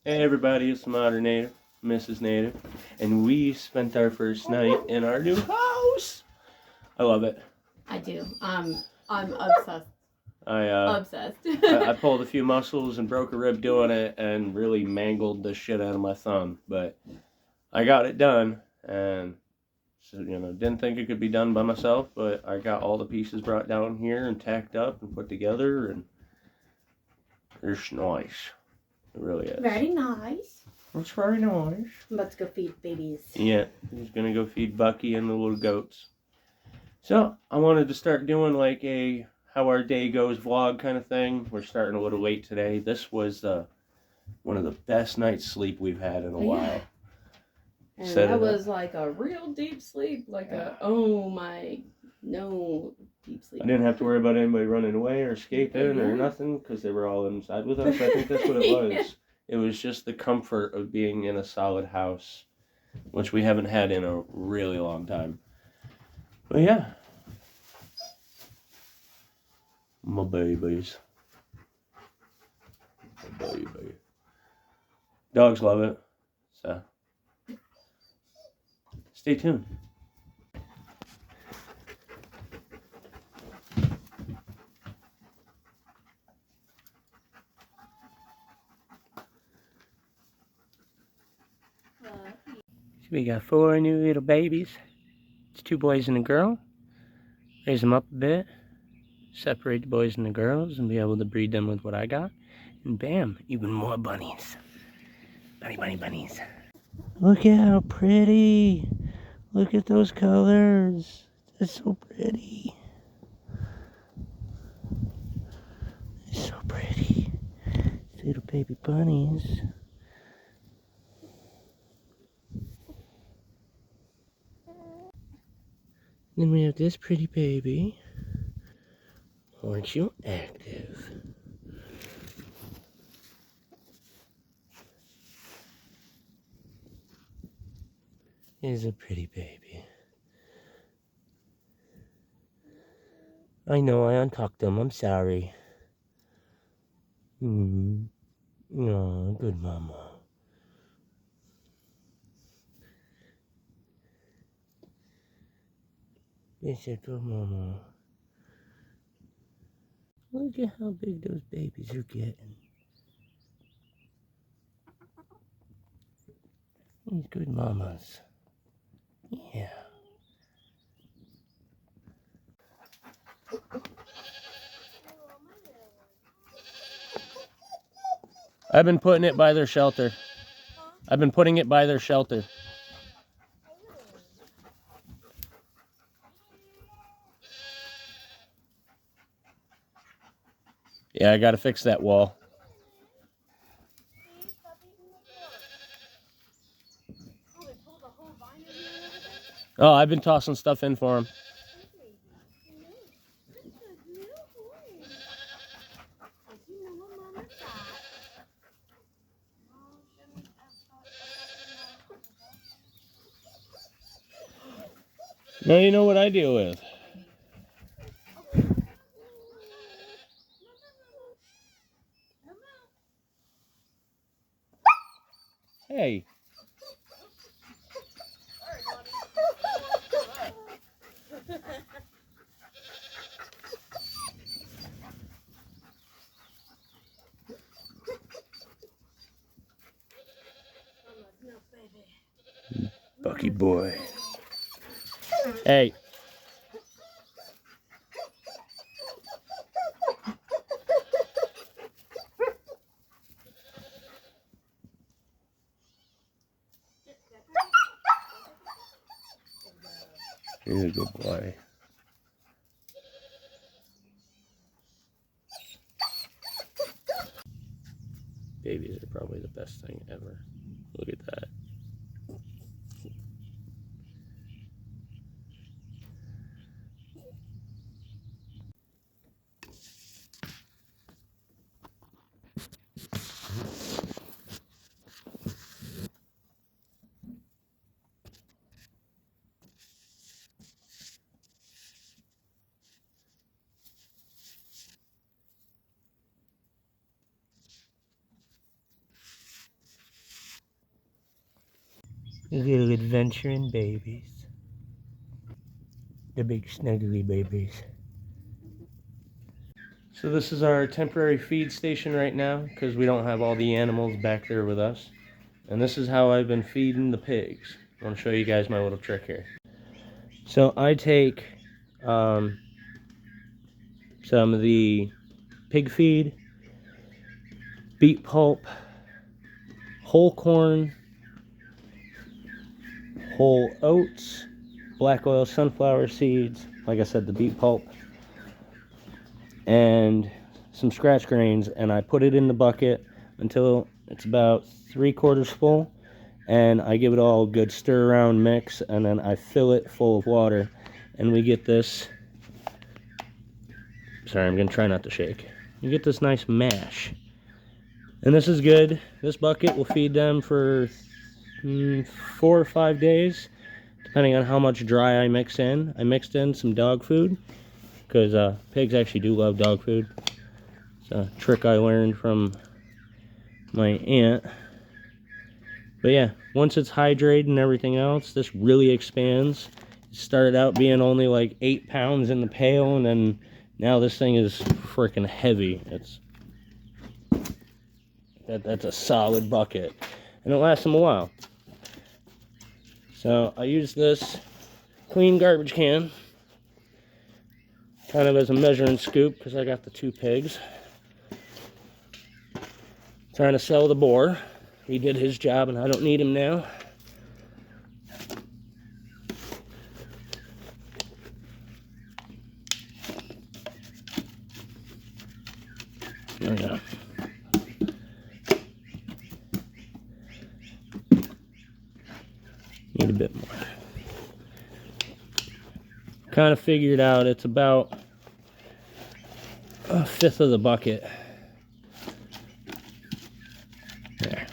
Hey everybody, it's the Modern Native, Mrs. Native, and we spent our first night in our new house. I love it. I do. I'm obsessed. Obsessed. I pulled a few muscles and broke a rib doing it and really mangled the shit out of my thumb, but I got it done, and so, didn't think it could be done by myself, but I got all the pieces brought down here and tacked up and put together, and it's nice. It really is. Very nice. It's very nice. I'm about to go feed babies. Yeah, he's gonna go feed Bucky and the little goats. So I wanted to start doing like a how our day goes vlog kind of thing. We're starting a little late today. This was one of the best night's sleep we've had in a while. And that was like a real deep sleep, like no deep sleep. I didn't have to worry about anybody running away or escaping or nothing because they were all inside with us. I think that's what it was. Yeah. It was just the comfort of being in a solid house, which we haven't had in a really long time. But yeah. My babies. My baby. Dogs love it. So stay tuned. So we got 4 new little babies. It's 2 boys and a girl. Raise them up a bit. Separate the boys and the girls and be able to breed them with what I got. And bam, even more bunnies. Bunnies. Look at how pretty. Look at those colors. They're so pretty. They're so pretty. Little baby bunnies. Then we have this pretty baby. Aren't you active? He's a pretty baby. I know I untucked him. I'm sorry. Oh, good mama. Yes, a good mama. Look at how big those babies are getting. These good mamas. Yeah. I've been putting it by their shelter. I've been putting it by their shelter. Yeah, I gotta fix that wall. Oh, I've been tossing stuff in for him. Now you know what I deal with. Hey. Bucky boy. Hey. He's a good boy. Babies are probably the best thing ever. Look at that. Little adventuring babies. The big snuggly babies. So this is our temporary feed station right now because we don't have all the animals back there with us. And this is how I've been feeding the pigs. I want to show you guys my little trick here. So I take some of the pig feed, beet pulp, whole corn, whole oats, black oil sunflower seeds, like I said, the beet pulp, and some scratch grains, and I put it in the bucket until it's about 3/4 full, and I give it all a good stir around mix, and then I fill it full of water, and we get this, sorry, I'm gonna try not to shake, you get this nice mash. And this is good. This bucket will feed them for 4 or 5 days, depending on how much dry I mix in. I mixed in some dog food, because pigs actually do love dog food. It's a trick I learned from my aunt. But yeah, once it's hydrated and everything else, this really expands. It started out being only like 8 pounds in the pail, and then now this thing is freaking heavy. That's a solid bucket, and it lasts them a while. So I use this clean garbage can kind of as a measuring scoop because I got the 2 pigs. Trying to sell the boar. He did his job and I don't need him now. There we go. Need a bit more. Kind of figured out it's about 1/5 of the bucket. There.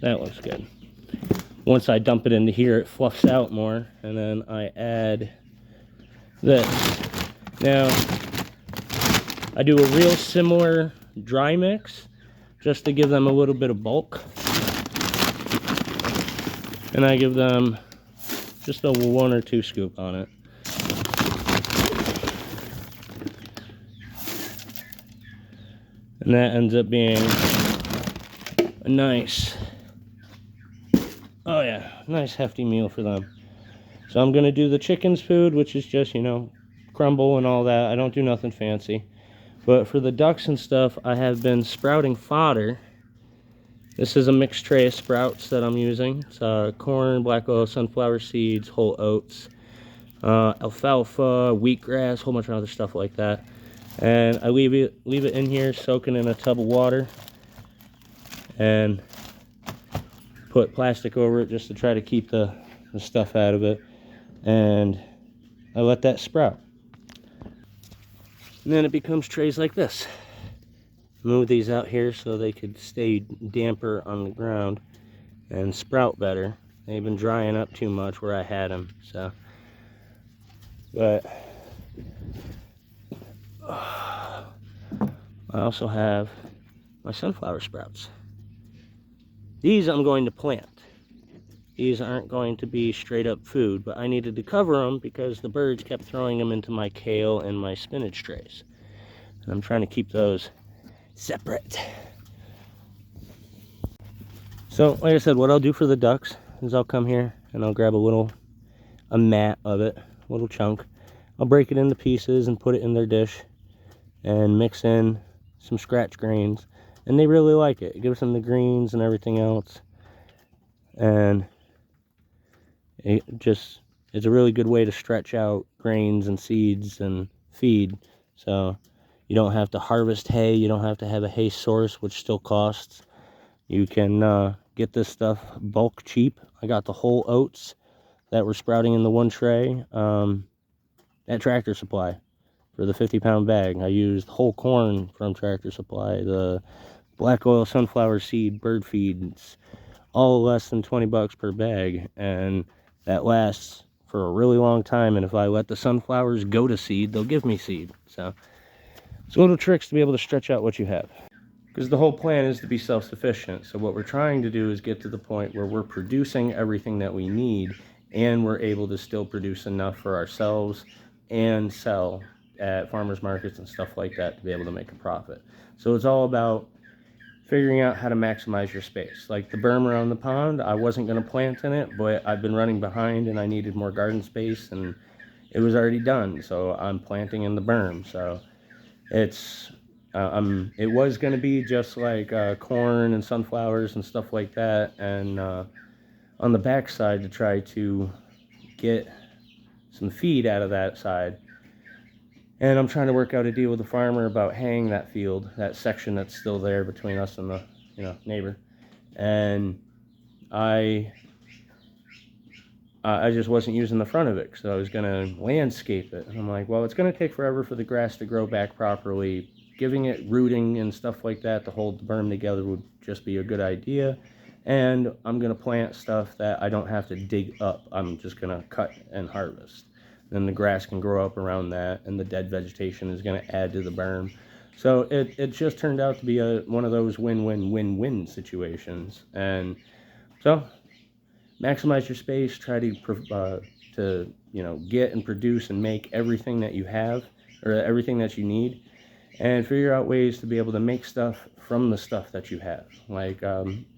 That looks good. Once I dump it into here, it fluffs out more, and then I add this. Now, I do a real similar dry mix just to give them a little bit of bulk. And I give them just a 1 or 2 scoop on it. And that ends up being a nice, oh yeah, nice hefty meal for them. So I'm going to do the chicken's food, which is just, you know, crumble and all that. I don't do nothing fancy. But for the ducks and stuff, I have been sprouting fodder. This is a mixed tray of sprouts that I'm using. It's corn, black oil, sunflower seeds, whole oats, alfalfa, wheatgrass, a whole bunch of other stuff like that. And I leave it in here soaking in a tub of water and put plastic over it just to try to keep the stuff out of it. And I let that sprout. And then it becomes trays like this. Move these out here so they could stay damper on the ground and sprout better. They've been drying up too much where I had them, so. But I also have my sunflower sprouts. These I'm going to plant. These aren't going to be straight up food, but I needed to cover them because the birds kept throwing them into my kale and my spinach trays. And I'm trying to keep those separate. So, like I said, what I'll do for the ducks is I'll come here and I'll grab a mat of it, a little chunk. I'll break it into pieces and put it in their dish and mix in some scratch grains. And they really like it. It gives them the greens and everything else. And it's a really good way to stretch out grains and seeds and feed. So you don't have to harvest hay. You don't have to have a hay source, which still costs. You can get this stuff bulk cheap. I got the whole oats that were sprouting in the 1 tray at Tractor Supply for the 50-pound bag. I used whole corn from Tractor Supply, the black oil sunflower seed bird feeds, all less than 20 bucks per bag, and that lasts for a really long time. And if I let the sunflowers go to seed, they'll give me seed. So it's little tricks to be able to stretch out what you have. because the whole plan is to be self-sufficient. So what we're trying to do is get to the point where we're producing everything that we need, and we're able to still produce enough for ourselves and sell at farmers markets and stuff like that to be able to make a profit. So it's all about figuring out how to maximize your space. Like the berm around the pond, I wasn't going to plant in it, but I've been running behind and I needed more garden space, and it was already done, so I'm planting in the berm. So it's it was going to be just like corn and sunflowers and stuff like that, and on the back side to try to get some feed out of that side. And I'm trying to work out a deal with the farmer about haying that field, that section that's still there between us and the neighbor. And I just wasn't using the front of it, so I was going to landscape it. And I'm like, well, it's going to take forever for the grass to grow back properly. Giving it rooting and stuff like that to hold the berm together would just be a good idea. And I'm going to plant stuff that I don't have to dig up. I'm just going to cut and harvest. Then the grass can grow up around that, and the dead vegetation is going to add to the berm. So it just turned out to be one of those win-win-win-win situations. And so maximize your space, try to get and produce and make everything that you have, or everything that you need, and figure out ways to be able to make stuff from the stuff that you have, like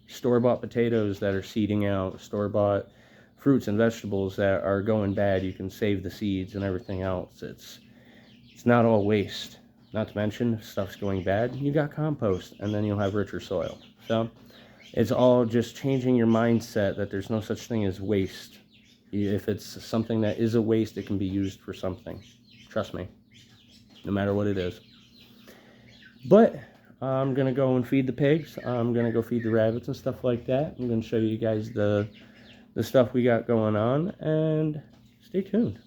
store-bought potatoes that are seeding out, store-bought fruits and vegetables that are going bad. You can save the seeds and everything else. It's not all waste. Not to mention, if stuff's going bad, you got compost, and then you'll have richer soil. So it's all just changing your mindset that there's no such thing as waste. If it's something that is a waste, it can be used for something. Trust me, no matter what it is. But I'm going to go and feed the pigs. I'm going to go feed the rabbits and stuff like that. I'm going to show you guys the stuff we got going on, and stay tuned.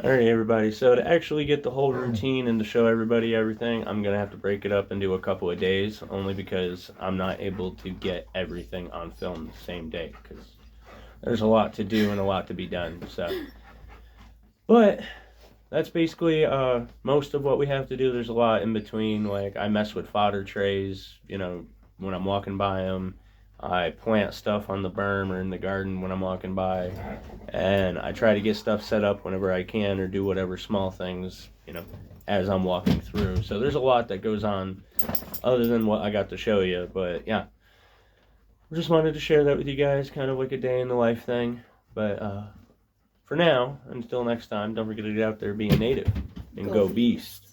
Alright everybody, so to actually get the whole routine and to show everybody everything, I'm going to have to break it up into a couple of days, only because I'm not able to get everything on film the same day, because there's a lot to do and a lot to be done. So, but that's basically most of what we have to do. There's a lot in between. Like, I mess with fodder trays, when I'm walking by them. I plant stuff on the berm or in the garden when I'm walking by, and I try to get stuff set up whenever I can, or do whatever small things, as I'm walking through. So there's a lot that goes on other than what I got to show you, but yeah. I just wanted to share that with you guys, kind of like a day in the life thing. But for now, until next time, don't forget to get out there, be a native, and go beast.